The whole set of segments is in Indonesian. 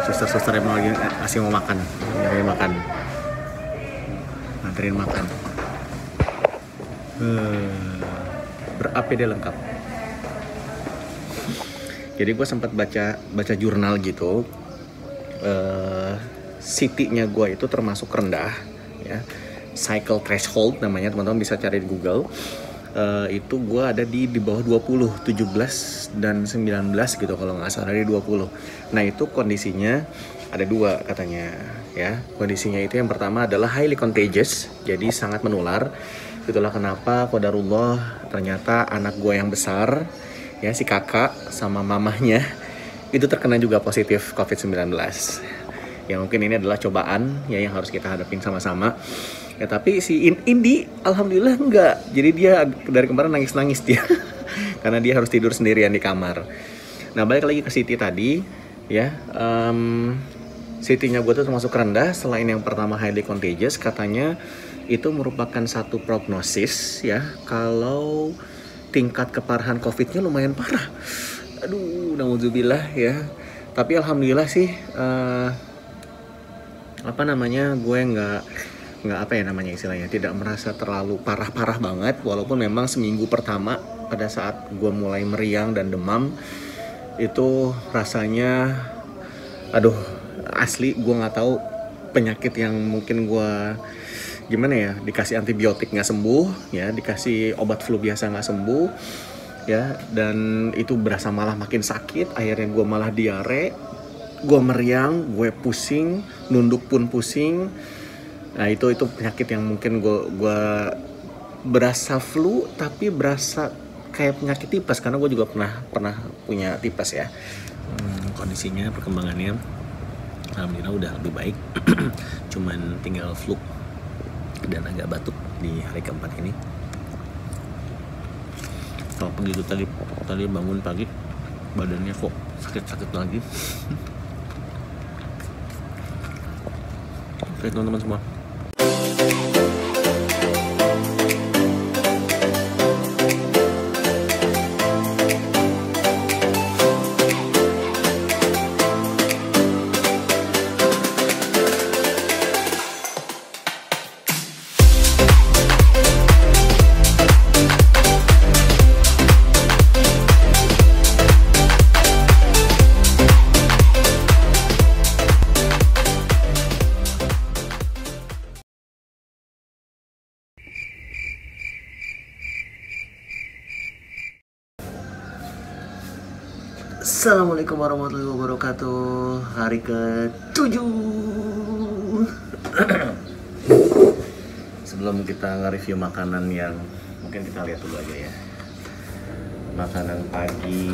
Suster-suster emang lagi kasih mau makan, nyari makan, nganterin makan. Ber-APD lengkap. Jadi gue sempat baca jurnal gitu. CT-nya gue itu termasuk rendah, ya. Cycle threshold namanya, teman-teman bisa cari di Google. Itu gue ada di bawah 20, 17 dan 19 gitu kalau nggak salah, dari 20. Nah itu kondisinya ada dua katanya, ya. Kondisinya itu yang pertama adalah highly contagious, jadi sangat menular. Itulah kenapa qadarullah ternyata anak gue yang besar, ya, si kakak sama mamahnya itu terkena juga positif COVID-19. Ya mungkin ini adalah cobaan ya yang harus kita hadapin sama-sama. Ya tapi si Indi alhamdulillah enggak. Jadi dia dari kemarin nangis-nangis dia karena dia harus tidur sendirian di kamar. Nah balik lagi ke Siti tadi, ya. Siti-nya gue tuh termasuk rendah. Selain yang pertama highly contagious, katanya itu merupakan satu prognosis, ya, kalau tingkat keparahan COVID-nya lumayan parah. Aduh, naudzubillah, ya. Tapi alhamdulillah sih, gue nggak apa ya namanya istilahnya, tidak merasa terlalu parah-parah banget. Walaupun memang seminggu pertama pada saat gue mulai meriang dan demam itu rasanya, aduh, asli gue nggak tahu penyakit yang mungkin gue gimana ya, dikasih antibiotik nggak sembuh, ya, dikasih obat flu biasa nggak sembuh, ya, dan itu berasa malah makin sakit. Akhirnya gue malah diare, gue meriang, gue pusing, nunduk pun pusing. Nah itu penyakit yang mungkin gue berasa flu tapi berasa kayak penyakit tipes, karena gue juga pernah punya tipes, ya. Kondisinya, perkembangannya alhamdulillah udah lebih baik. Cuman tinggal flu dan agak batuk di hari keempat ini. Kalau begitu tadi bangun pagi badannya kok sakit-sakit lagi. Oke teman-teman semua. Assalamualaikum warahmatullahi wabarakatuh. Hari ke-7. Sebelum kita nge-review makanan yang mungkin kita lihat dulu aja, ya. Makanan pagi.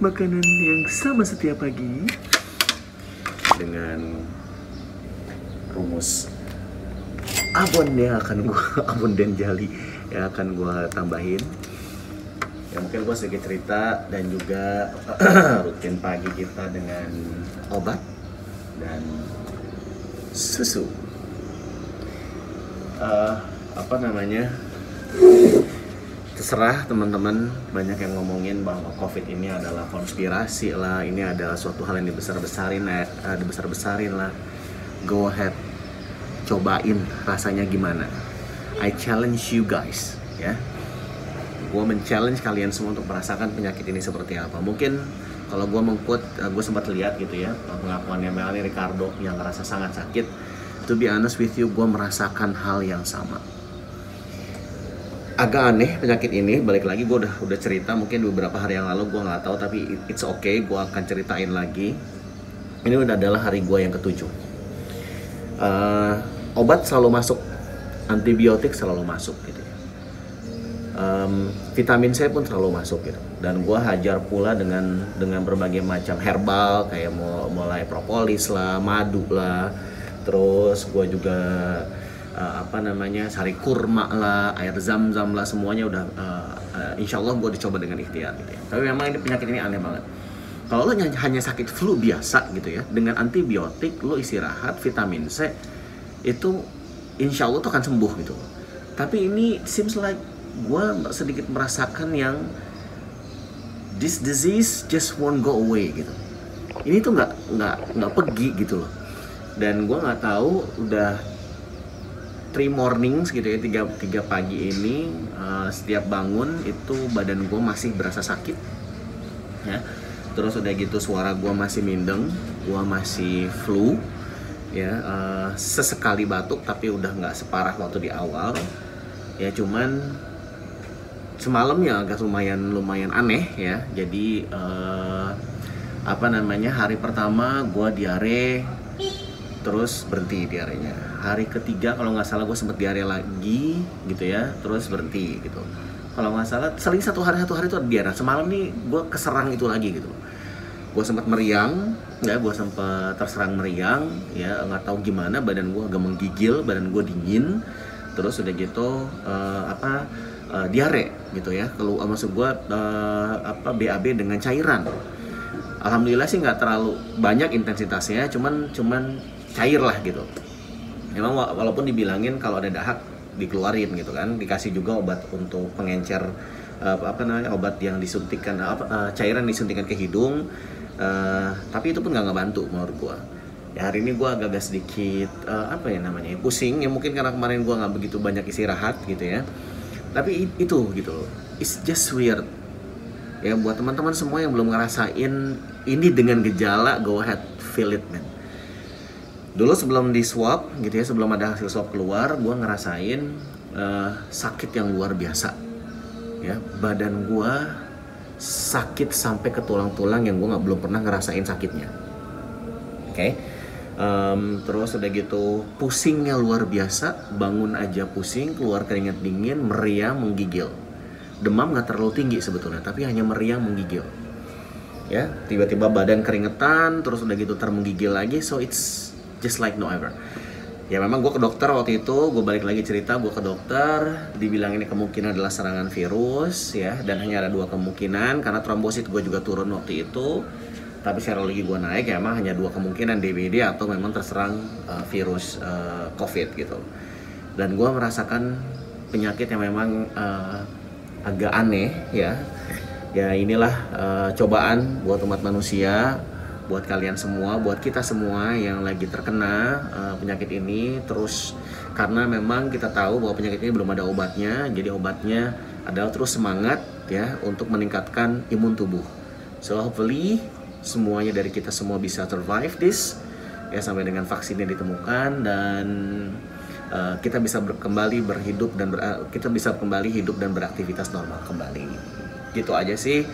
Makanan yang sama setiap pagi dengan rumus abon dan jali yang akan gue tambahin. Ya mungkin gue sedikit cerita dan juga rutin pagi kita dengan obat dan susu. Terserah teman-teman, banyak yang ngomongin bahwa COVID ini adalah konspirasi lah, ini adalah suatu hal yang dibesar-besarin lah. Go ahead, cobain rasanya gimana. I challenge you guys, ya. Gue men-challenge kalian semua untuk merasakan penyakit ini seperti apa. Mungkin kalau gue meng-quote, gue sempat lihat gitu ya, pengakuannya Melanie Ricardo yang ngerasa sangat sakit. To be honest with you, gue merasakan hal yang sama. Agak aneh penyakit ini, balik lagi gue udah cerita mungkin beberapa hari yang lalu, gue nggak tahu, tapi it's okay, gue akan ceritain lagi. Ini udah adalah hari gue yang ke-7. Obat selalu masuk, antibiotik selalu masuk gitu ya. Vitamin C pun selalu masuk gitu. Dan gue hajar pula dengan berbagai macam herbal, kayak mulai propolis lah, madu lah, terus gue juga sari kurma lah, air zam-zam lah, semuanya udah insya Allah gue dicoba dengan ikhtiar gitu ya. Tapi memang ini penyakit ini aneh banget. Kalau lo hanya sakit flu biasa gitu ya, dengan antibiotik, lo istirahat, vitamin C, itu insya Allah tuh akan sembuh gitu. Tapi ini seems like gue sedikit merasakan yang this disease just won't go away gitu. Ini tuh nggak pergi gitu loh. Dan gue nggak tahu udah 3 mornings gitu ya, 3 pagi ini setiap bangun itu badan gue masih berasa sakit ya. Terus udah gitu suara gue masih mindeng, gue masih flu ya, sesekali batuk tapi udah nggak separah waktu di awal ya. Cuman semalam ya agak lumayan aneh ya. Jadi hari pertama gue diare, terus berhenti diarenya. Hari ketiga kalau nggak salah gue sempet diare lagi gitu ya, terus berhenti gitu. Kalau nggak salah seling satu hari itu ada diare. Semalam nih gue keserang itu lagi gitu. Gue sempet meriang ya, gue sempet terserang meriang ya, nggak tahu gimana, badan gue agak menggigil, badan gue dingin. Terus udah gitu diare gitu ya. Kalau maksud gue BAB dengan cairan. Alhamdulillah sih nggak terlalu banyak intensitasnya, cuman cair lah gitu. Memang walaupun dibilangin kalau ada dahak dikeluarin gitu kan, dikasih juga obat untuk pengencer obat yang disuntikan cairan disuntikan ke hidung, tapi itu pun nggak ngebantu menurut gua. Ya hari ini gua agak sedikit pusing ya, mungkin karena kemarin gua nggak begitu banyak istirahat gitu ya. Tapi itu gitu, it's just weird. Ya buat teman-teman semua yang belum ngerasain ini dengan gejala, go ahead, feel it man. Dulu sebelum di swab gitu ya, sebelum ada hasil swab keluar, gue ngerasain sakit yang luar biasa ya. Badan gue sakit sampai ke tulang-tulang yang gue belum pernah ngerasain sakitnya. Oke. Terus udah gitu pusingnya luar biasa, bangun aja pusing, keluar keringat dingin, meriang, menggigil. Demam nggak terlalu tinggi sebetulnya, tapi hanya meriang, menggigil ya. Tiba-tiba badan keringetan, terus udah gitu menggigil lagi. So it's just like no ever. Ya memang gue ke dokter waktu itu, gue balik lagi cerita, gue ke dokter, dibilang ini kemungkinan adalah serangan virus ya, dan hanya ada 2 kemungkinan karena trombosit gue juga turun waktu itu, tapi serologi gue naik ya, emang hanya 2 kemungkinan, DBD atau memang terserang virus COVID gitu. Dan gue merasakan penyakit yang memang agak aneh ya. Ya inilah cobaan buat umat manusia, buat kalian semua, buat kita semua yang lagi terkena penyakit ini. Terus karena memang kita tahu bahwa penyakit ini belum ada obatnya, jadi obatnya adalah terus semangat ya untuk meningkatkan imun tubuh. So hopefully semuanya dari kita semua bisa survive this ya sampai dengan vaksinnya ditemukan, dan kita bisa kembali berhidup dan kita bisa kembali hidup dan beraktivitas normal kembali. Gitu aja sih.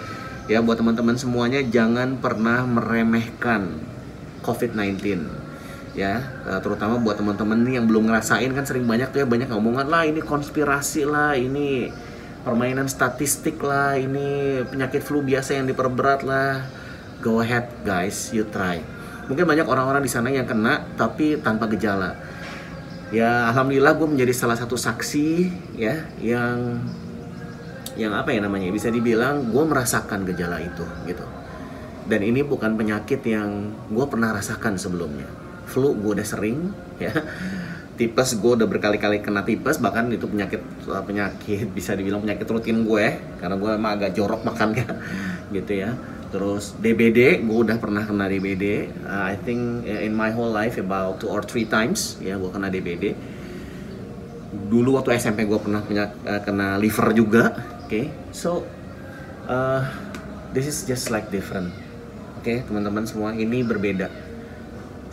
Ya buat teman-teman semuanya, jangan pernah meremehkan COVID-19 ya, terutama buat teman-teman nih yang belum ngerasain. Kan sering banyak tuh ya, banyak ngomongan lah ini konspirasi lah, ini permainan statistik lah, ini penyakit flu biasa yang diperberat lah. Go ahead guys, you try. Mungkin banyak orang-orang di sana yang kena tapi tanpa gejala. Ya alhamdulillah gue menjadi salah satu saksi ya yang bisa dibilang gue merasakan gejala itu gitu. Dan ini bukan penyakit yang gue pernah rasakan sebelumnya. Flu gue udah sering ya, tipes gue udah berkali-kali kena tipes, bahkan itu penyakit bisa dibilang penyakit rutin gue karena gue emang agak jorok makannya gitu ya. Terus DBD gue udah pernah kena DBD, I think in my whole life about 2 or 3 times ya gue kena DBD. Dulu waktu SMP gue pernah kena liver juga. Okay, so this is just like different. Okay, teman-teman semua, ini berbeda.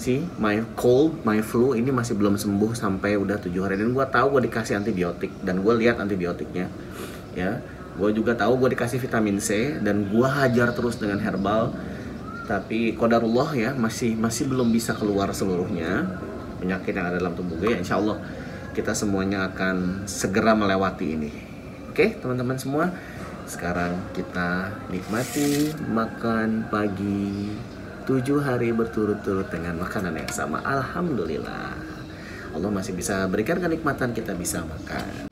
See, my cold, my flu ini masih belum sembuh sampai udah 7 hari, dan gue tahu gue dikasih antibiotik dan gue lihat antibiotiknya. Ya, gue juga tahu gue dikasih vitamin C dan gue hajar terus dengan herbal. Tapi qadarullah ya, masih belum bisa keluar seluruhnya penyakit yang ada dalam tubuh gue. Ya, insya Allah kita semuanya akan segera melewati ini. Oke, teman-teman semua, sekarang kita nikmati makan pagi 7 hari berturut-turut dengan makanan yang sama. Alhamdulillah, Allah masih bisa berikan kenikmatan kita bisa makan.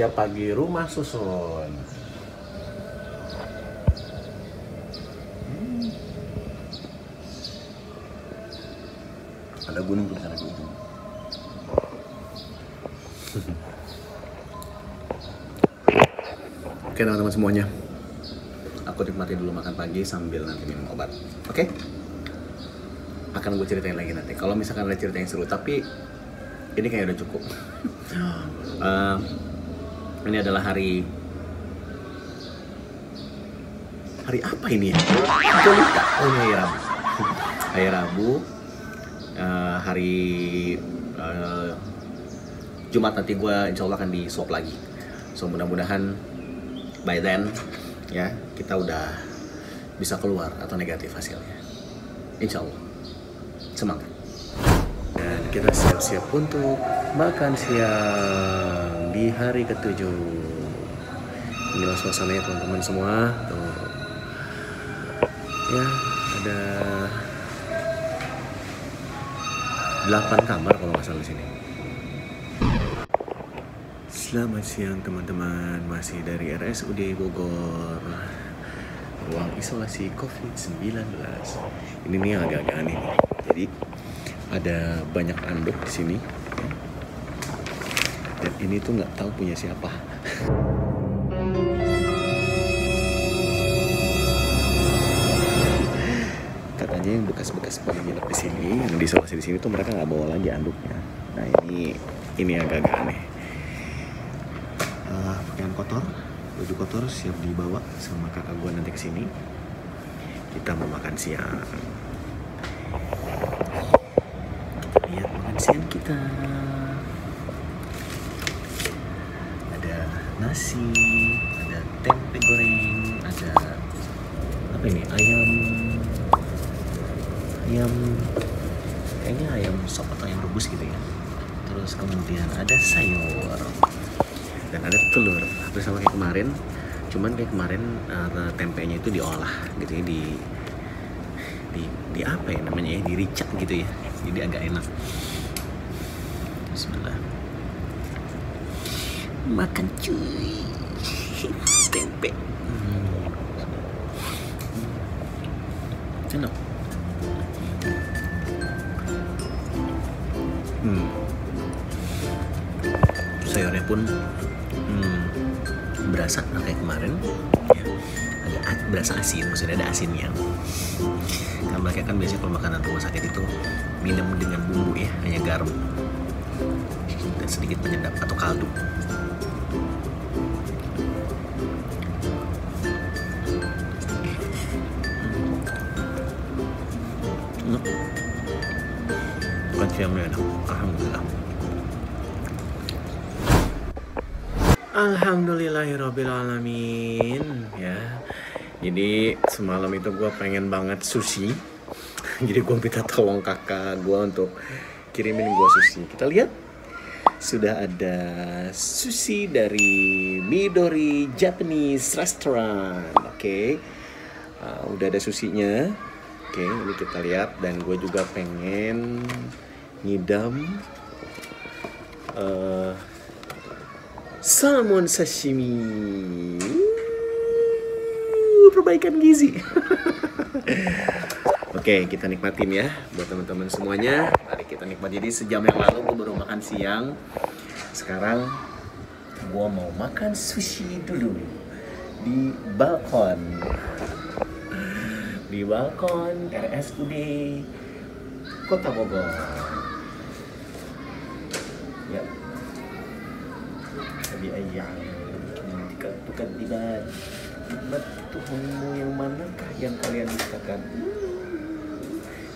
Setiap pagi rumah susun. Ada gunung di sana gitu. Oke teman-teman semuanya, aku nikmati dulu makan pagi sambil nanti minum obat. Oke? Akan gue ceritain lagi nanti. Kalau misalkan ada cerita yang seru, tapi ini kayaknya udah cukup. Ini adalah hari apa ini ya? Gue lupa. Oh ini hari Rabu. Hari Rabu, hari Jumat nanti gue insya Allah akan di swab lagi. So mudah-mudahan by then ya kita udah bisa keluar atau negatif hasilnya. Insya Allah. Semangat. Dan kita siap-siap untuk makan siang di hari ke-7. Inilah suasananya teman-teman semua. Tuh. Ya, ada 8 kamar kalau nggak salah di sini. Selamat siang teman-teman, masih dari RSUD Bogor, ruang isolasi COVID-19. Ini nih agak-agak aneh nih. Jadi ada banyak anduk di sini. Dan ini tuh nggak tahu punya siapa. Katanya yang bekas-bekas pada nginep di sini, yang diisolasi di sini tuh mereka nggak bawa lagi anduknya. Nah ini agak-agak aneh. Pakaian kotor, baju kotor siap dibawa sama kakak gua nanti kesini. Kita mau makan siang. Kita lihat makan siang kita. Nasi, ada tempe goreng, ada apa ini? Kayaknya ayam sop atau ayam rebus gitu ya. Terus kemudian ada sayur dan ada telur. Hampir sama kayak kemarin, cuman kayak kemarin tempenya itu diolah gitu ya, di apa ya namanya ya, diricak gitu ya, jadi agak enak. Bismillah. Makan cuy tempe. Enak. Sayurnya pun berasa kayak kemarin ya. Agak berasa asin, maksudnya ada asinnya. Karena mereka kan biasanya kalau makanan rumah sakit itu minum dengan bumbu ya, hanya garam dan sedikit penyedap atau kaldu. Bukan siangnya enak, alhamdulillah. Alhamdulillahirrabbilalamin ya. Jadi semalam itu gue pengen banget sushi. Jadi gue minta tolong kakak gue untuk kirimin gue sushi. Kita lihat sudah ada sushi dari Midori Japanese Restaurant. Oke. Udah ada sushinya. Oke, ini kita lihat. Dan gue juga pengen ngidam salmon sashimi. Perbaikan gizi. Oke, kita nikmatin ya buat teman-teman semuanya. Mari kita nikmati. Jadi sejam yang lalu gue baru makan siang. Sekarang gue mau makan sushi dulu di balkon. Di balkon RSUD Kota Bogor. Ya. Tapi ayah, bukan tiba. Nikmat Tuhanmu yang manakah yang kalian dustakan?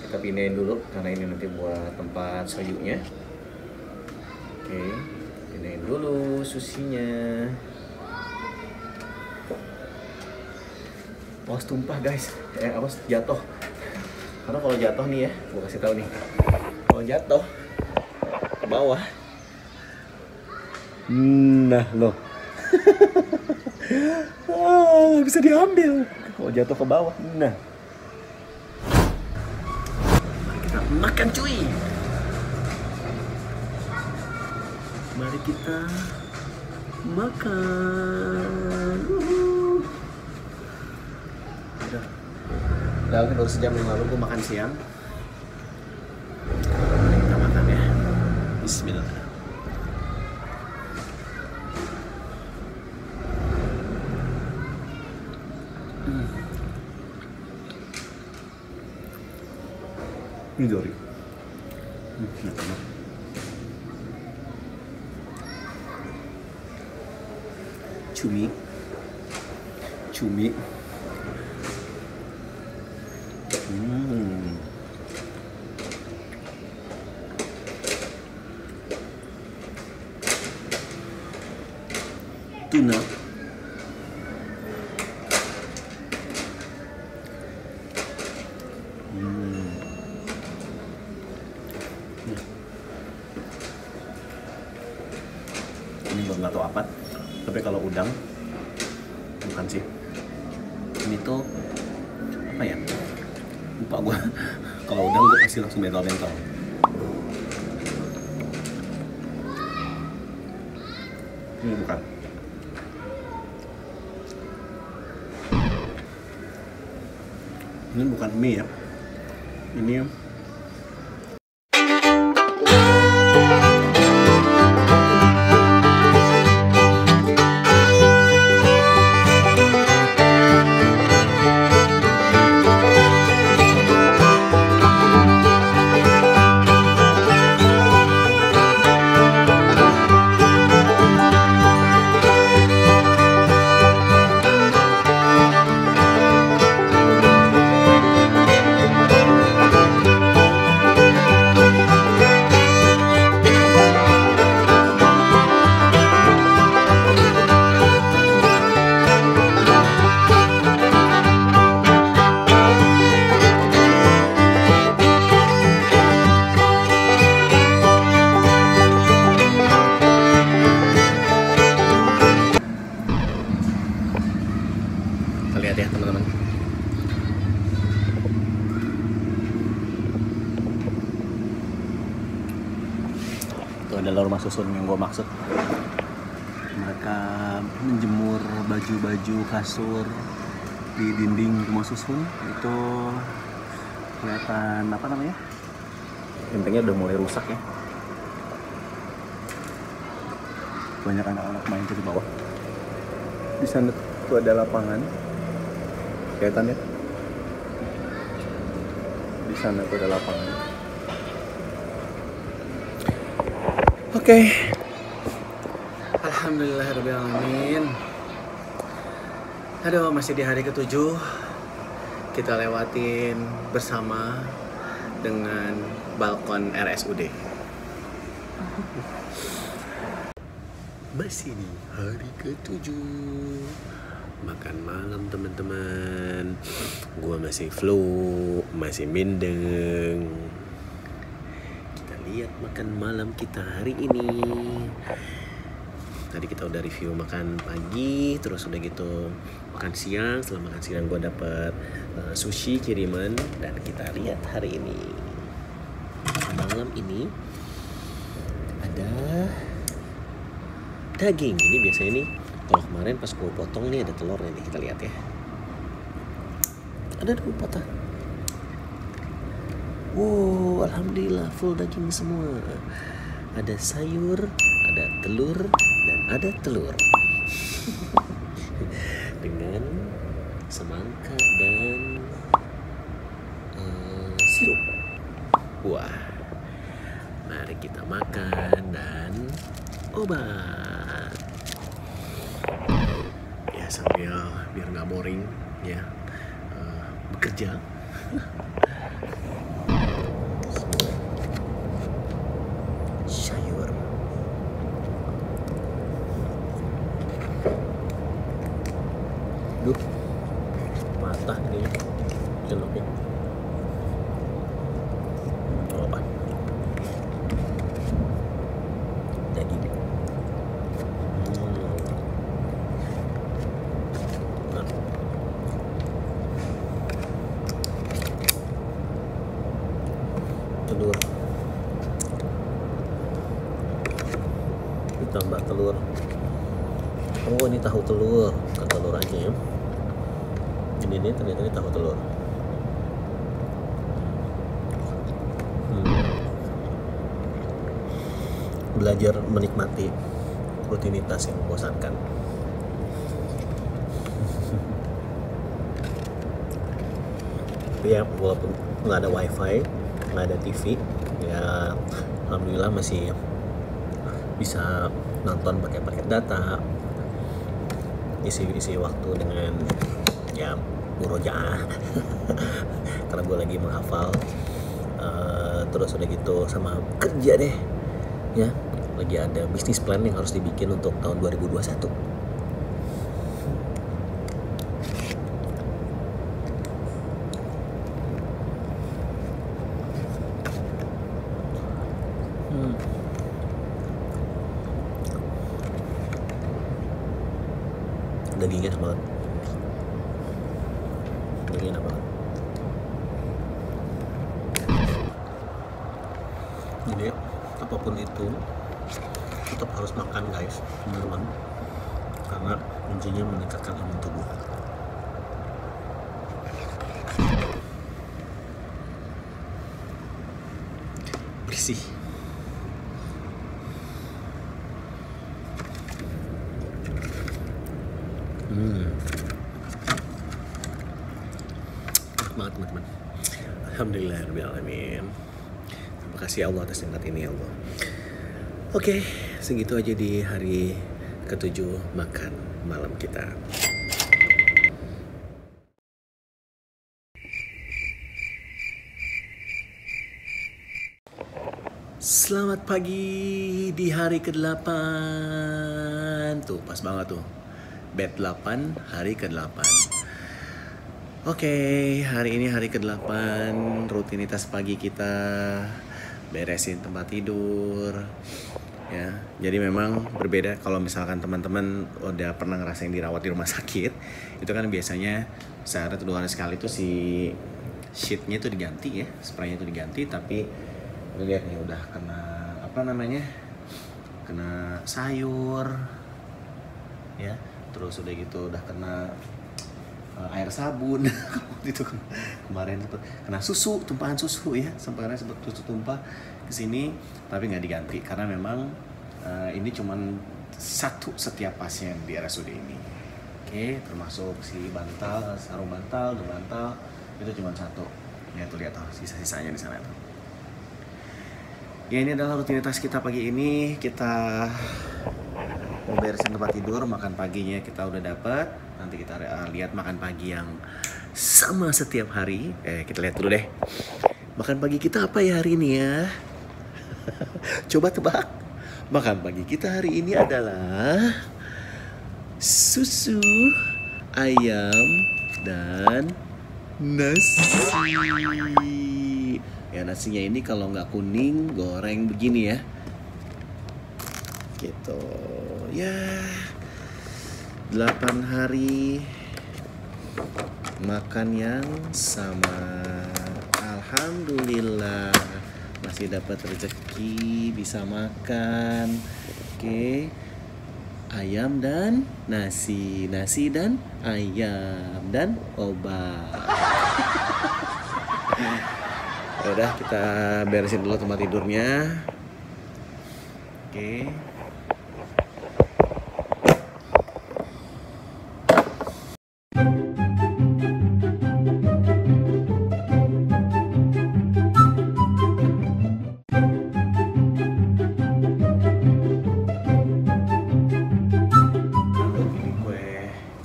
Kita Kita pindahin dulu karena ini nanti buat tempat sayunya. Oke, pindahin dulu susinya. Awas tumpah guys, awas jatuh. Karena kalau jatuh nih ya, gue kasih tahu nih. Kalau jatuh ke bawah, nah loh, bisa diambil. Kalau jatuh ke bawah, nah. Mari kita makan cuy. Mari kita makan. Udah baru sejam yang lalu gue makan siang. Mari kita makan ya. Bismillah. Ini Dori. Cumi. Tuna. Ini gue nggak tahu apa, tapi kalau udang bukan sih. Ini tuh apa ya? Lupa gue. Kalau udang gue pasti langsung bentol-bentol. Ini bukan. Ini bukan mie ya. Ini lihat ya teman-teman. Itu adalah rumah susun yang gue maksud. Mereka menjemur baju-baju kasur di dinding rumah susun. Itu kelihatan apa namanya? Gentengnya udah mulai rusak ya. Banyak anak-anak main di bawah. Di sana tuh ada lapangan. Kelihatan ya? Di sana tuh ada lapangan. Oke. Alhamdulillahirrahmanirrahim. Aduh, masih di hari ke-7. Kita lewatin bersama dengan balkon RSUD. Masih di hari ke-7. Makan malam teman-teman. Gua masih flu, masih mindeng. Kita lihat makan malam kita hari ini. Tadi kita udah review makan pagi, terus udah gitu makan siang. Setelah makan siang gua dapet sushi kiriman, dan kita lihat hari ini. Malam ini ada daging. Ini biasanya nih, kalau kemarin pas gue potong nih ada telurnya nih, kita lihat ya. Ada dua patah. Wow, alhamdulillah full daging semua. Ada sayur, ada telur, dan ada telur. Dengan semangka dan sirup. Wah, mari kita makan dan obat. Ya sambil biar nggak boring ya bekerja. Sayur. Duh, patah ini celupnya. Oh, apa? Daging. Nah. Telur. Ditambah telur. Oh, ini tahu telur, bukan telur aja ya. Ini ternyata ini tahu telur. Belajar menikmati rutinitas yang membosankan. Tapi ya, walaupun nggak ada wifi, nggak ada TV, ya alhamdulillah masih bisa nonton pakai paket data, isi waktu dengan ya murojaah karena gue lagi menghafal, terus udah gitu sama kerja deh ya, lagi ada bisnis plan yang harus dibikin untuk tahun 2021. Dagingnya enak banget. Dagingnya enak banget. Jadi apapun itu tetap harus makan guys, teman-teman, karena kuncinya meningkatkan imun tubuh. Bersih. Enak banget teman-teman. Alhamdulillahirrahmanirrahim. Terima kasih Allah atas nikmat ini ya Allah. Oke, segitu aja di hari ke-7 makan malam kita. Selamat pagi di hari ke-8. Tuh, pas banget tuh. Bed 8, hari ke-8. Oke, hari ini hari ke-8, rutinitas pagi kita, beresin tempat tidur. Ya, jadi memang berbeda kalau misalkan teman-teman udah pernah ngerasain dirawat di rumah sakit. Itu kan biasanya sehari atau 2 hari sekali tuh si sheetnya tuh diganti ya, spraynya tuh diganti, tapi lihat nih udah kena apa namanya, kena sayur ya, terus udah gitu udah kena air sabun. Itu kemarin sempet kena susu, tumpahan susu ya, sempet susu tumpah ke sini, tapi nggak diganti karena memang ini cuman satu setiap pasien di RSUD ini. Oke, termasuk si bantal, sarung bantal, bantal itu cuma satu. Ya tuh lihat tuh sisa-sisanya di sana tuh. Ya, ini adalah rutinitas kita pagi ini. Kita mau beresin tempat tidur, makan paginya kita udah dapat. Nanti kita lihat makan pagi yang sama setiap hari. Kita lihat dulu deh. Makan pagi kita apa ya hari ini ya? Coba tebak. Makan pagi kita hari ini adalah susu, ayam, dan nasi. Ya, nasinya ini kalau nggak kuning, goreng begini ya. Gitu. Ya, 8 hari makan yang sama. Alhamdulillah masih dapat rezeki bisa makan. Oke. Ayam dan nasi, nasi dan ayam dan obat. Udah, kita beresin dulu tempat tidurnya. Oke. Ini gue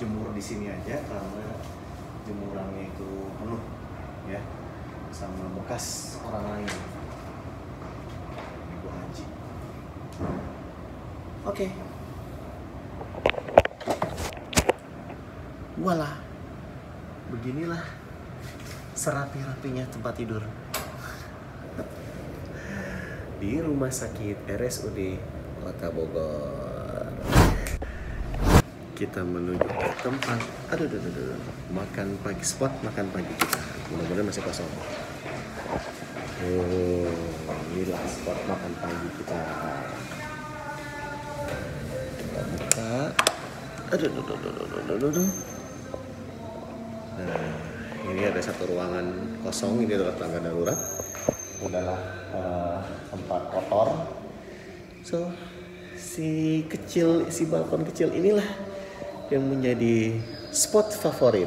jemur di sini aja karena jemurannya itu penuh ya sama bekas orang lain. Oke. Walah. Beginilah serapi-rapinya tempat tidur di Rumah Sakit RSUD Kota Bogor. Kita menuju ke tempat makan pagi, spot makan pagi kita. Mudah-mudahan masih kosong. Oh, inilah spot makan pagi kita. Kita buka. Nah, ini ada satu ruangan kosong. Ini adalah tangga darurat. Adalah tempat kotor. So, si balkon kecil inilah yang menjadi spot favorit.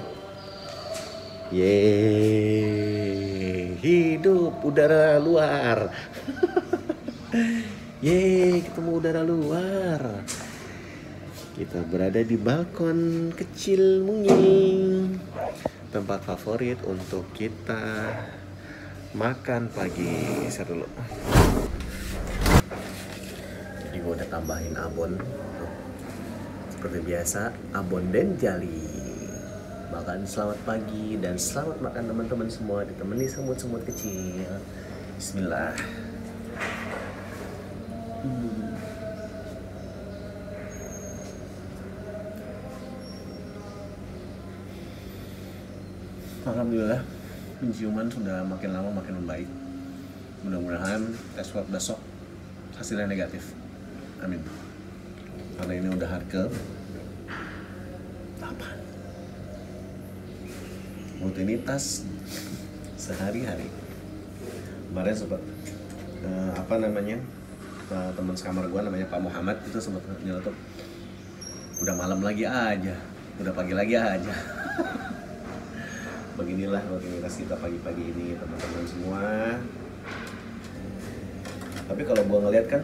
Yeay, hidup udara luar. Yeay, ketemu udara luar. Kita berada di balkon kecil mungil. Tempat favorit untuk kita makan pagi. Saya dulu. Jadi gue udah tambahin abon. Seperti biasa, abon dan jali. Makan selamat pagi dan selamat makan teman-teman semua, ditemani semut-semut kecil. Bismillah. Alhamdulillah, penciuman sudah makin lama makin membaik. Mudah-mudahan tes swab besok hasilnya negatif. Amin. Karena ini udah hari ke 8. Rutinitas sehari-hari. Kemarin sempat teman sekamar gue namanya Pak Muhammad itu sempat nyeletuk, udah malam lagi aja, udah pagi lagi aja. Beginilah rutinitas kita pagi-pagi ini teman-teman semua. Tapi kalau gue ngeliat kan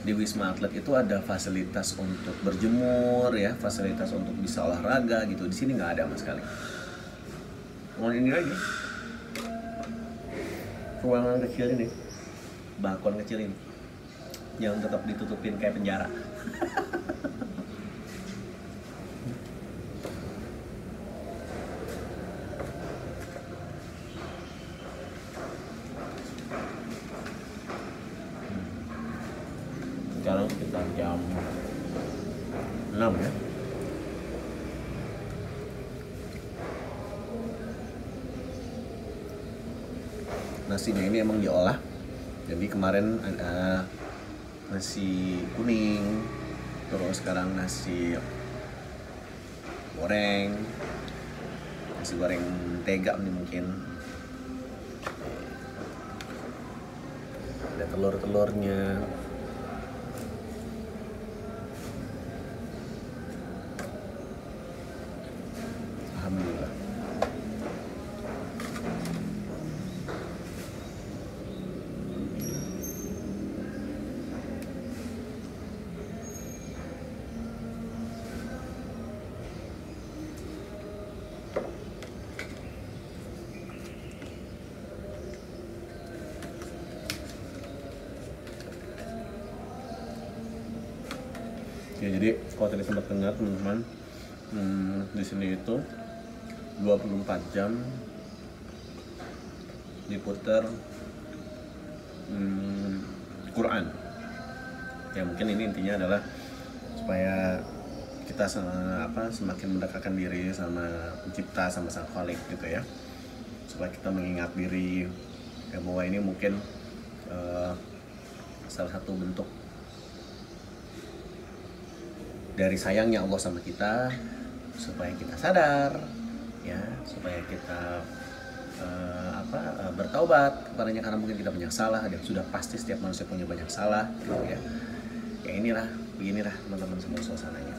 di Wisma Atlet itu ada fasilitas untuk berjemur ya, fasilitas untuk bisa olahraga gitu. Di sini nggak ada sama sekali. Ini lagi ruangan kecil ini, balkon kecil ini yang tetap ditutupin kayak penjara. Sekarang sekitar jam 6 ya. Nasinya ini emang diolah. Jadi kemarin ada nasi kuning, terus sekarang nasi goreng mentega nih mungkin. Ada telur-telurnya. Alhamdulillah. Ya, jadi kalau tadi sempat dengar teman-teman, di sini itu 24 jam diputar Quran. Ya mungkin ini intinya adalah supaya kita semakin mendekatkan diri sama pencipta, sama sang Khalik gitu ya. Supaya kita mengingat diri ya, bahwa ini mungkin salah satu bentuk dari sayangnya Allah sama kita, supaya kita sadar ya, supaya kita bertaubat kepadanya, karena mungkin kita banyak salah, dan sudah pasti setiap manusia punya banyak salah gitu ya. Ya beginilah teman-teman semua suasananya.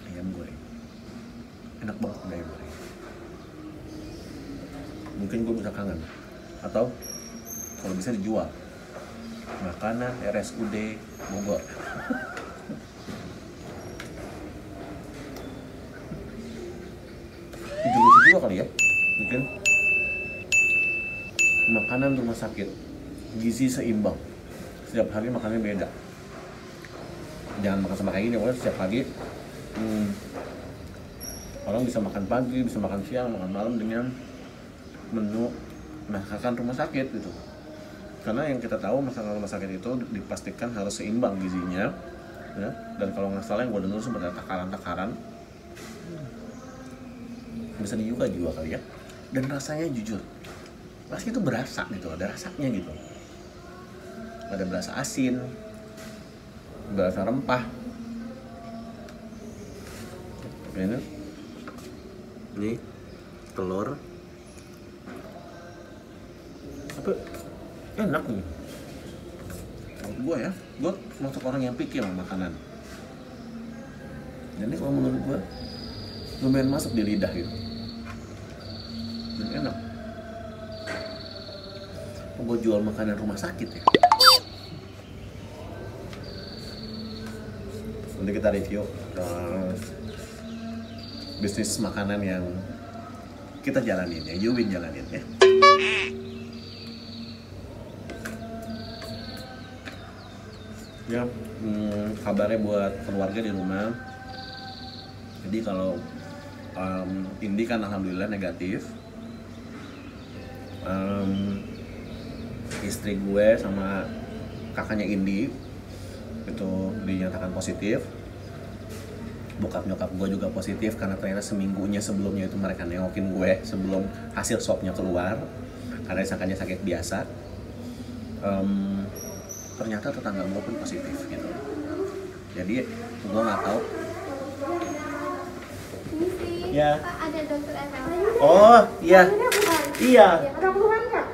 Ayam goreng enak banget, ayam goreng. Mungkin gue bisa kangen, atau kalau bisa dijual Makanan RSUD Bogor. Lucu-lucu juga kali ya, mungkin. Makanan rumah sakit, gizi seimbang. Setiap hari makannya beda. Jangan makan sama kayak gini, pokoknya setiap pagi orang bisa makan pagi, bisa makan siang, makan malam dengan menu masakan rumah sakit gitu. Karena yang kita tahu masakan rumah sakit itu dipastikan harus seimbang gizinya, ya. Dan kalau nggak salah yang gue dengar sempat ada takaran-takaran, bisa juga kali ya. Dan rasanya jujur, pasti itu berasa gitu, ada rasanya gitu. Ada berasa asin, berasa rempah. Ini telur, apa enak nih. Menurut gue ya, gue termasuk orang yang pikir sama makanan. Dan ini kalau menurut gue lumayan masuk di lidah gitu. Dan enak. Gue jual makanan rumah sakit ya. Nanti kita review bisnis makanan yang kita jalanin ya, Yuwin jalanin ya. Ya, kabarnya buat keluarga di rumah. Jadi kalau Indi kan alhamdulillah negatif. Istri gue sama kakaknya Indi itu dinyatakan positif. Bokap nyokap gue juga positif karena ternyata seminggunya sebelumnya itu mereka nengokin gue sebelum hasil swabnya keluar karena disangkanya sakit biasa. Ternyata tetangga gue pun positif gitu. Jadi gue nggak tahu. Ya. Ada dokter ML. Oh iya. Iya. Ada keluhan nggak?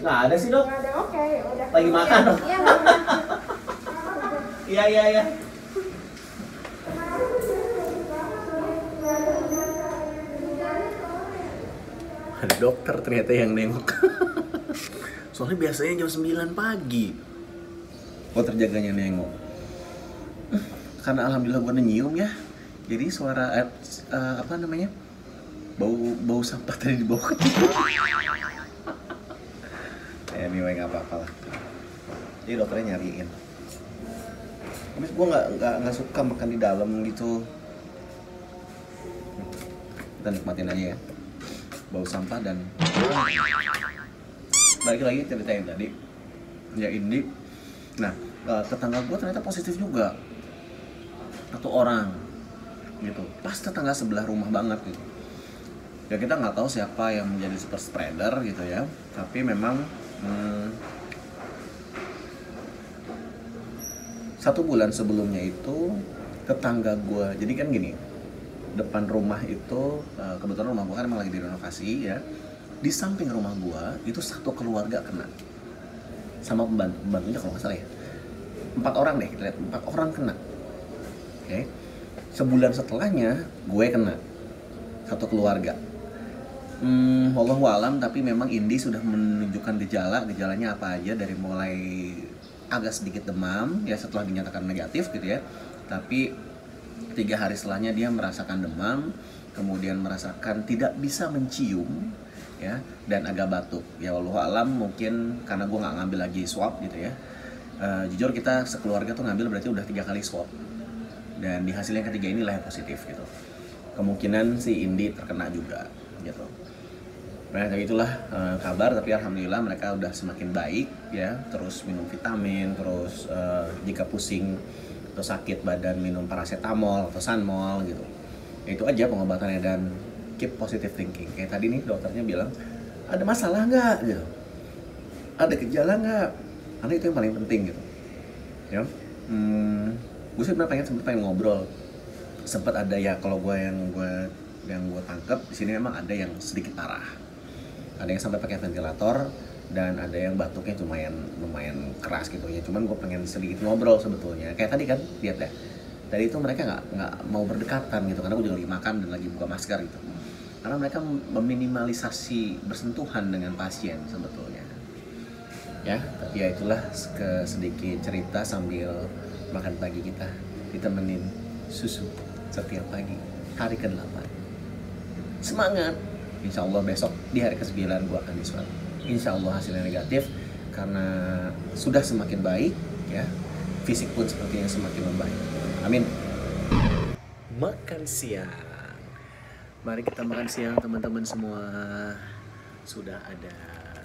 Nggak ada sih dok. Nggak ada, oke. Udah. Lagi makan dok. Iya. Iya. Ada dokter ternyata yang nengok. Soalnya biasanya jam 9 pagi. Kok terjaganya nengok. Karena alhamdulillah gue nyium ya. Jadi suara apa namanya? Bau sampah tadi di bawah. Anyway, nggak apa-apa lah. Jadi dokternya nyariin. Tapi gue nggak suka makan di dalam gitu. Kita nikmatin aja ya. Bau sampah dan balik lagi cerita yang tadi ya Indi. Nah tetangga gue ternyata positif juga, satu orang gitu, pas tetangga sebelah rumah banget gitu. Ya kita nggak tahu siapa yang menjadi super spreader gitu ya, tapi memang 1 bulan sebelumnya itu tetangga gue, jadi kan gini, depan rumah itu kebetulan rumah gue kan emang lagi direnovasi ya. Di samping rumah gue itu satu keluarga kena sama pembantunya kalau nggak salah ya. 4 orang deh, kita lihat 4 orang kena. Oke. Sebulan setelahnya gue kena, satu keluarga. Wallahu alam, tapi memang Indi sudah menunjukkan gejalanya apa aja, dari mulai agak sedikit demam ya setelah dinyatakan negatif gitu ya. Tapi 3 hari setelahnya dia merasakan demam, kemudian merasakan tidak bisa mencium ya, dan agak batuk ya. Wallahu alam, mungkin karena gue nggak ngambil lagi swab gitu ya. Jujur kita sekeluarga tuh ngambil berarti udah 3 kali swab, dan di hasil yang ketiga inilah yang positif gitu. Kemungkinan si Indi terkena juga gitu. Nah itulah kabar, tapi alhamdulillah mereka udah semakin baik ya. Terus minum vitamin, terus jika pusing atau sakit badan minum paracetamol atau Sanmol gitu. Itu aja pengobatannya, dan keep positive thinking. Kayak tadi nih dokternya bilang, ada masalah nggak gitu, ada gejala nggak, karena itu yang paling penting gitu ya. Gue sih sempat pengen ngobrol, sempat ada ya, kalau gue yang gue tangkep di sini memang ada yang sedikit parah, ada yang sampai pakai ventilator, dan ada yang batuknya lumayan keras gitu ya. Cuman gue pengen sedikit ngobrol sebetulnya. Kayak tadi kan, lihat deh. Tadi itu mereka nggak mau berdekatan gitu, karena gue juga lagi makan dan lagi buka masker gitu. Karena mereka meminimalisasi bersentuhan dengan pasien sebetulnya. Ya, tapi ya itulah sedikit cerita sambil makan pagi kita, ditemenin susu setiap pagi hari ke-8. Semangat. Insya Allah besok di hari ke-9 gue akan diswab. Insya Allah hasilnya negatif karena sudah semakin baik ya. Fisik pun sepertinya semakin membaik. Amin. Makan siang. Mari kita makan siang teman-teman semua. Sudah ada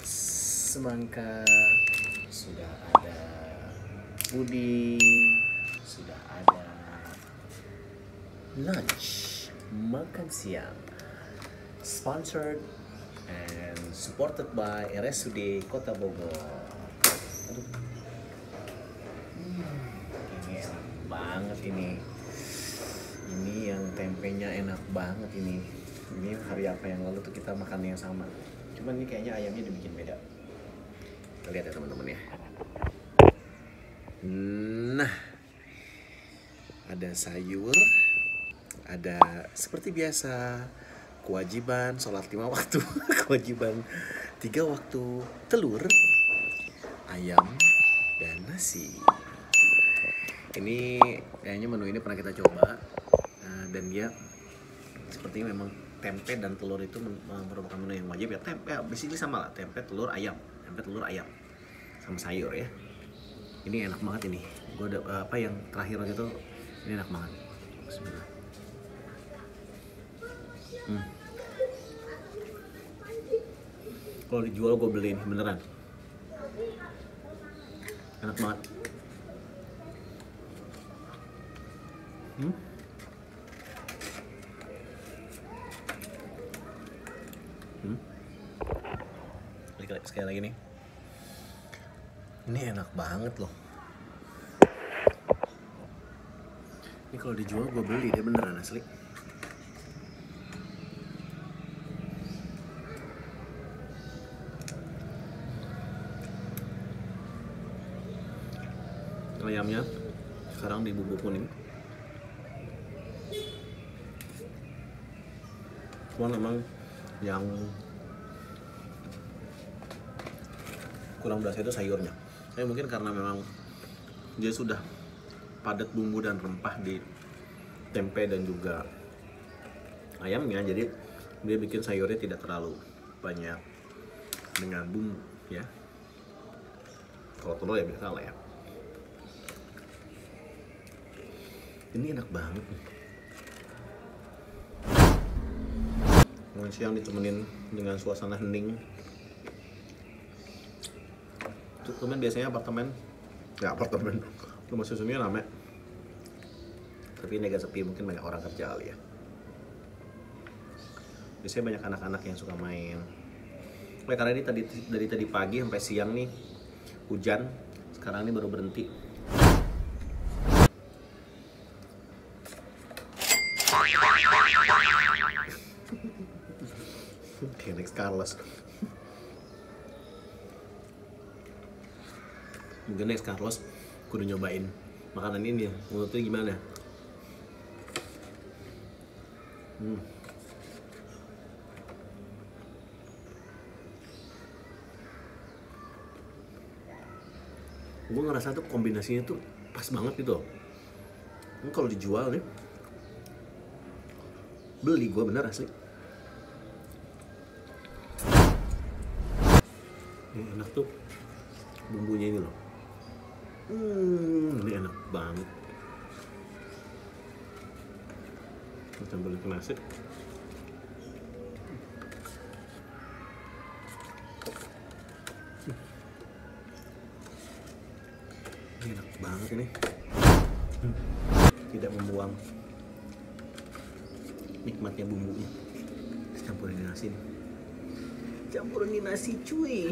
semangka, sudah ada puding, sudah ada lunch. Makan siang. Sponsored and supported by RSUD Kota Bogor. Aduh. Ini enak banget ini. Ini yang tempenya enak banget ini. Ini hari apa yang lalu tuh kita makan yang sama. Cuman ini kayaknya ayamnya dibikin beda. Kita lihat ya teman-teman ya. Nah, ada sayur, ada seperti biasa kewajiban sholat 5 waktu, kewajiban 3 waktu, telur, ayam, dan nasi. Ini kayaknya menu ini pernah kita coba dan dia sepertinya memang tempe dan telur itu merupakan menu yang wajib ya. Tempe basically sama lah, tempe telur ayam sama sayur ya. Ini enak banget ini. Gue ada apa yang terakhir waktu itu ini enak banget. Bismillah. Kalau dijual gue beliin beneran. Enak banget. Sekali lagi nih. Ini enak banget loh. Ini kalau dijual gue beli dia beneran asli. Ayamnya sekarang di bumbu kuning. Cuma memang yang kurang berasa itu sayurnya. Mungkin karena memang dia sudah padat bumbu dan rempah di tempe dan juga ayamnya, jadi dia bikin sayurnya tidak terlalu banyak dengan bumbu ya. Kalau telur ya biasa lah ya. Ini enak banget nih. Makan siang ditemenin dengan suasana hening. Cuman biasanya apartemen rumah susunnya rame, tapi ini agak sepi, mungkin banyak orang kerja kali ya. Biasanya banyak anak-anak yang suka main. Karena ini dari tadi pagi sampai siang nih hujan, sekarang ini baru berhenti. Kayak next Carlos. Mungkin next Carlos kudu nyobain makanan ini ya. Menurutnya gimana? Gue ngerasa tuh kombinasinya tuh pas banget gitu. Ini kalau dijual nih, beli gue bener asli. Ini enak tuh bumbunya ini loh. Ini enak banget. Kita campurin ke nasi. Ini enak banget ini. Tidak membuang nikmatnya bumbunya. Campurin di nasi nih. Campurin di nasi cuy.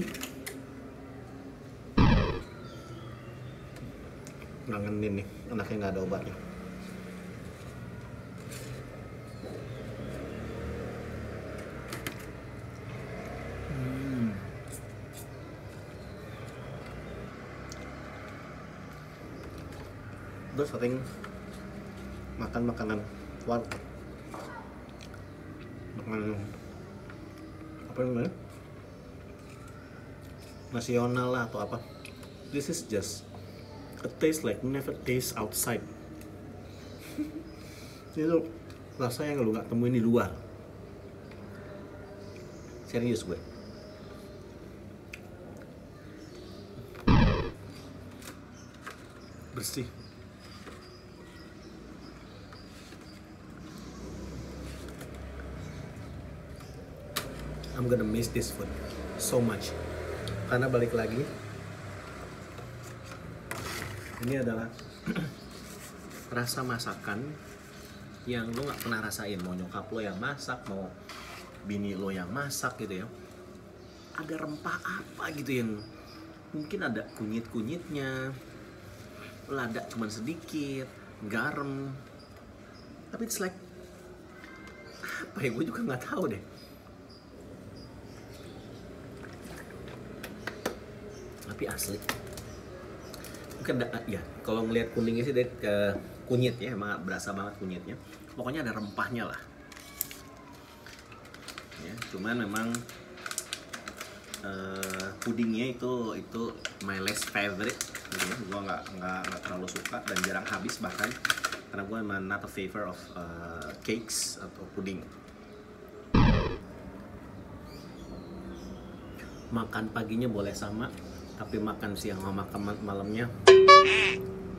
Ngangenin nih, anaknya nggak ada obatnya. Terus sering makan makanan warteg, makanan apa namanya, nasional lah atau apa. This is just a taste like never taste outside. Itu rasa yang lu nggak temuin di luar. Serius gue. Bersih. I'm gonna miss this food so much. Karena balik lagi, ini adalah rasa masakan yang lo nggak pernah rasain. Mau nyokap lo yang masak, mau bini lo yang masak gitu ya. Ada rempah apa gitu yang mungkin ada kunyit-kunyitnya, lada cuman sedikit, garam. Tapi it's like apa ya, gue juga nggak tahu deh. Tapi asli. Mungkin ya kalau ngelihat kuningnya sih dari kunyit ya, emang berasa banget kunyitnya. Pokoknya ada rempahnya lah. Ya, cuman memang pudingnya itu my least favorite. Gitu ya. Gue nggak terlalu suka dan jarang habis bahkan karena gue not a favor of cakes atau puding. Makan paginya boleh sama, tapi makan siang sama makan malamnya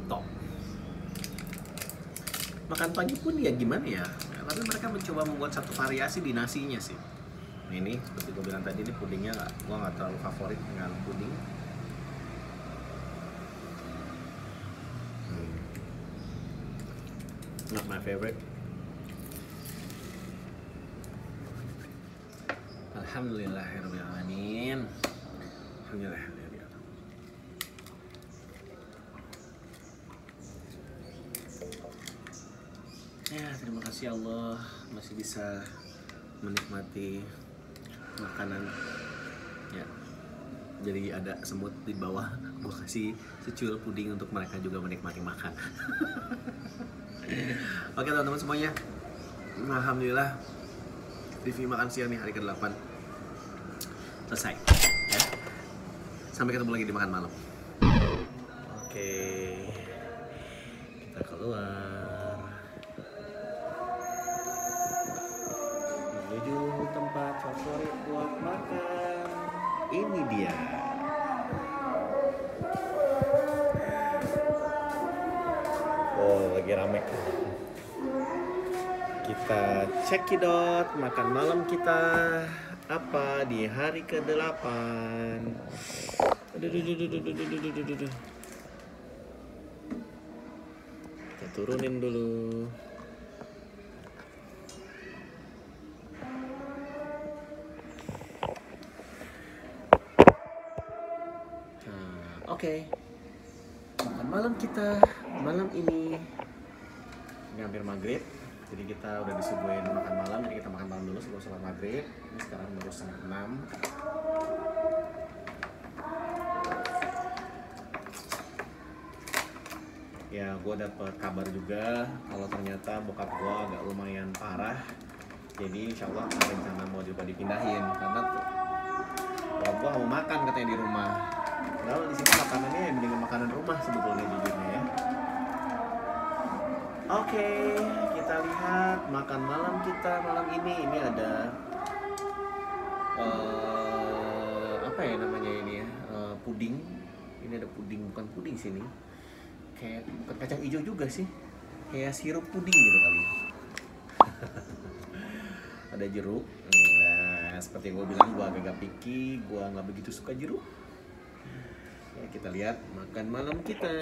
top. Makan pagi pun ya gimana ya, tapi mereka mencoba membuat satu variasi di nasinya sih. Ini seperti gue bilang tadi, ini pudingnya gue nggak terlalu favorit dengan puding. Not my favorite. Alhamdulillahirrahmanirrahim. Alhamdulillah. Ya, terima kasih Allah masih bisa menikmati makanan. Ya, jadi ada semut di bawah. Gue kasih secuil puding untuk mereka juga menikmati makan. Oke teman-teman semuanya, alhamdulillah review makan siang nih hari ke-8 selesai ya. Sampai ketemu lagi di makan malam. Oke, kita keluar menuju tempat favorit buat makan. Ini dia. Oh, lagi rame. Kita cekidot makan malam kita apa di hari ke-8. Aduh. Kita turunin dulu. Oke. Makan malam kita malam ini hampir maghrib. Jadi kita udah disuguhin makan malam, jadi kita makan malam dulu sebelum sholat maghrib. Ini sekarang baru 5:30. Ya, gue dapet kabar juga kalau ternyata bokap gue agak lumayan parah. Jadi insya Allah rencana mau juga dipindahin karena bokap gue mau makan katanya di rumah. Padahal di sini makanannya ya mendingan makanan rumah sebetulnya jujurnya ya. Oke, kita lihat makan malam kita malam ini. Ini ada apa ya namanya ini ya, puding. Ini ada puding, bukan puding sini. Kayak bukan kacang hijau juga sih, kayak sirup puding gitu kali. Ada jeruk. Nah, seperti gue bilang, gue agak picky, gue nggak begitu suka jeruk. Ya, kita lihat makan malam kita.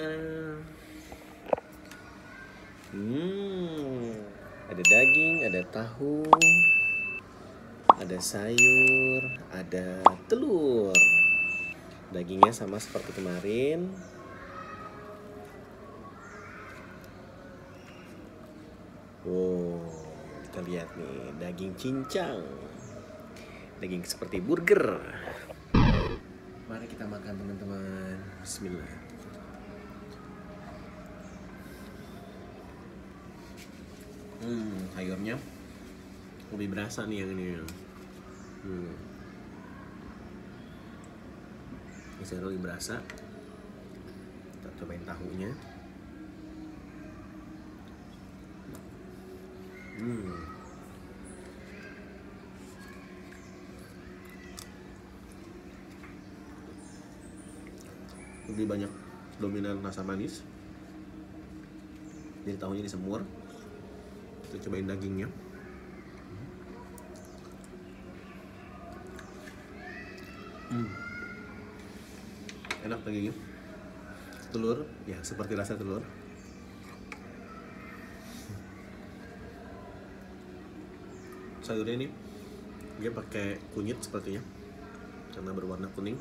Ada daging, ada tahu, ada sayur, ada telur. Dagingnya sama seperti kemarin. Wow, kita lihat nih, daging cincang. Daging seperti burger. Mari kita makan teman-teman. Bismillah. Sayurnya lebih berasa nih yang ini. Masih lebih berasa. Kita cobain tahunya. Lebih banyak dominan rasa manis. Jadi tahunya disemur. Kita cobain dagingnya. Enak dagingnya. Telur, ya seperti rasa telur. Sayurnya ini dia pakai kunyit sepertinya karena berwarna kuning.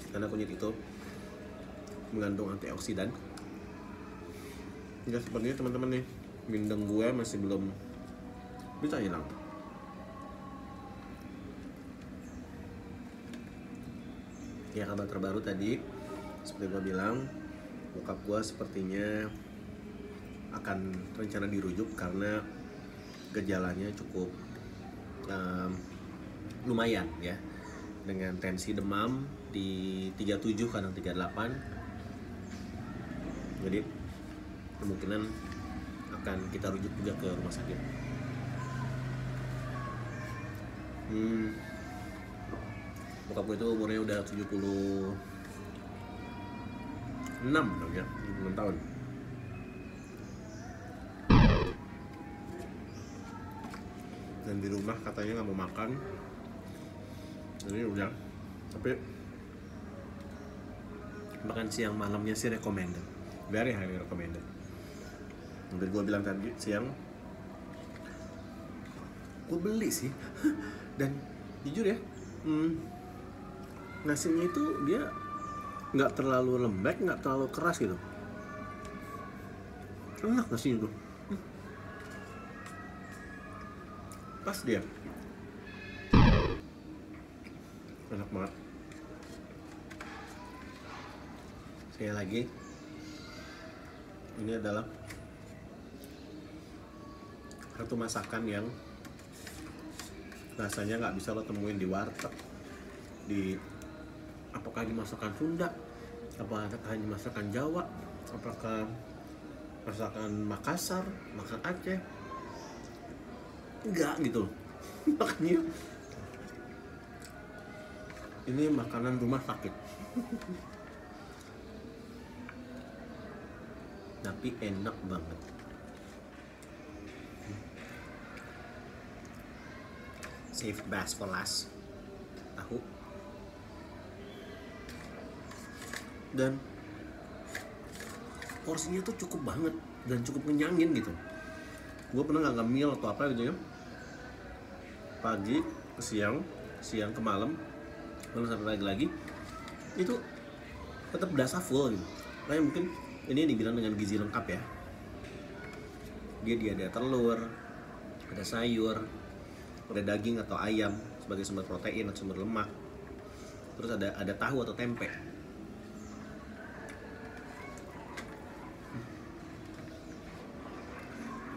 Karena kunyit itu mengandung antioksidan. Ya sepertinya teman-teman nih, bindeng gue masih belum bisa hilang. Ya kabar terbaru tadi, seperti gue bilang, bokap gue sepertinya akan rencana dirujuk karena gejalanya cukup lumayan ya, dengan tensi demam di 37 kadang 38. Jadi kemungkinan akan kita rujuk juga ke rumah sakit. Bokap gue itu umurnya udah 76 dong ya, 76 tahun. Dan di rumah katanya nggak mau makan. Jadi udah, tapi makan siang malamnya sih recommended, very highly recommended. Udah gue bilang tadi siang, gue beli sih. Dan jujur ya, nasinya itu dia nggak terlalu lembek, nggak terlalu keras gitu. Enak nasinya tuh, pas dia, enak banget. Sekali lagi, ini adalah satu masakan yang rasanya nggak bisa lo temuin di warteg, apakah di masakan Sunda, apakah di masakan Jawa, apakah masakan Makassar, masakan Aceh, enggak gitu. Makanya ini makanan rumah sakit. Tapi enak banget. Save best for last. Tahu. Dan porsinya tuh cukup banget dan cukup ngenyangin gitu. Gue pernah nggak ngemil atau apa gitu ya, pagi ke siang, siang ke malam, lalu sampai pagi lagi, itu tetap berasa full gitu. Kayak mungkin ini dibilang dengan gizi lengkap ya. Dia ada telur, ada sayur, ada daging atau ayam sebagai sumber protein atau sumber lemak, terus ada tahu atau tempe.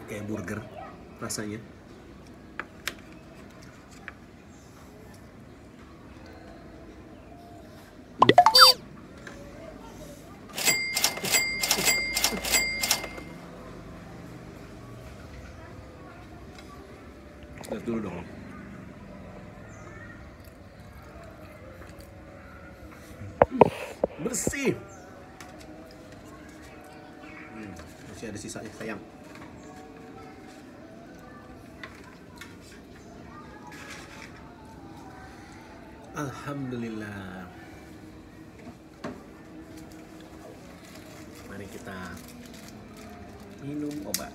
Kayak burger rasanya. Lihat dulu dong. Bersih. Masih ada sisanya sayang. Alhamdulillah. Mari kita minum obat.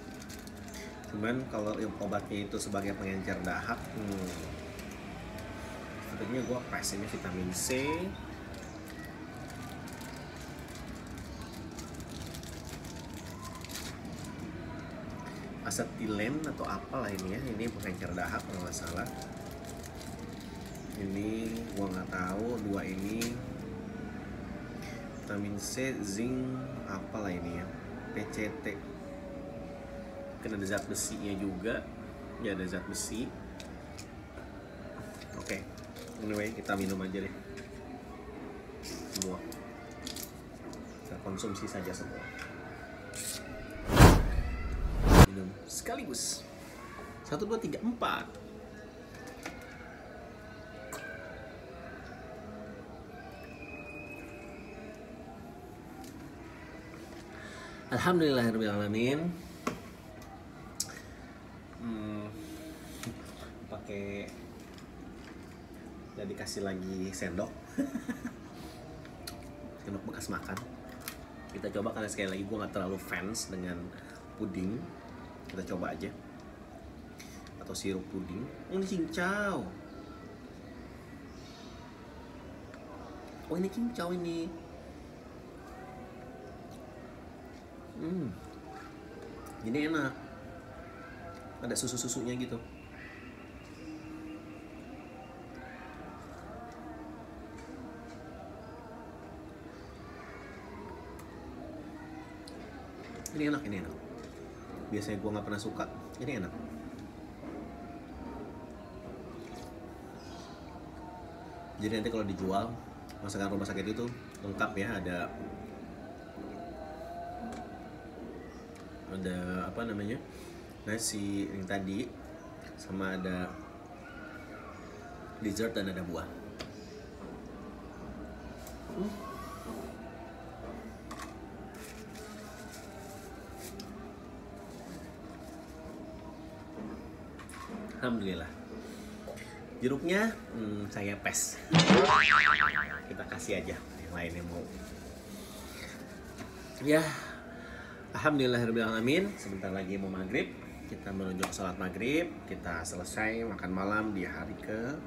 Cuman kalau obatnya itu sebagai pengencer dahak, sebenarnya gue pas ini vitamin C, asetilen atau apalah ini ya. Ini pengencer dahak kalau nggak salah. Ini gue nggak tahu. Dua ini vitamin C, zinc, apalah ini ya, PCT. Kan ada zat besinya juga, ya ada zat besi. Oke, Anyway, kita minum aja deh. Semua. Kita konsumsi saja semua. Minum sekaligus. 1, 2, 3, 4. Alhamdulillahirrahmanirrahim. Pakai jadi kasih lagi sendok. Sendok bekas makan. Kita coba karena sekali lagi gue nggak terlalu fans dengan puding. Kita coba aja. Atau sirup puding. Oh, ini cincau. Oh, ini cincau ini. Ini enak. Ada susu-susunya gitu. Ini enak, ini enak. Biasanya gue nggak pernah suka. Ini enak. Jadi nanti kalau dijual masakan rumah sakit itu lengkap ya, ada apa namanya, nasi yang tadi, sama ada dessert dan ada buah. Alhamdulillah. Jeruknya saya pes. Kita kasih aja yang lainnya mau. Ya, alhamdulillahirrahmanirrahim. Sebentar lagi mau maghrib. Kita menuju ke sholat maghrib. Kita selesai makan malam di hari ke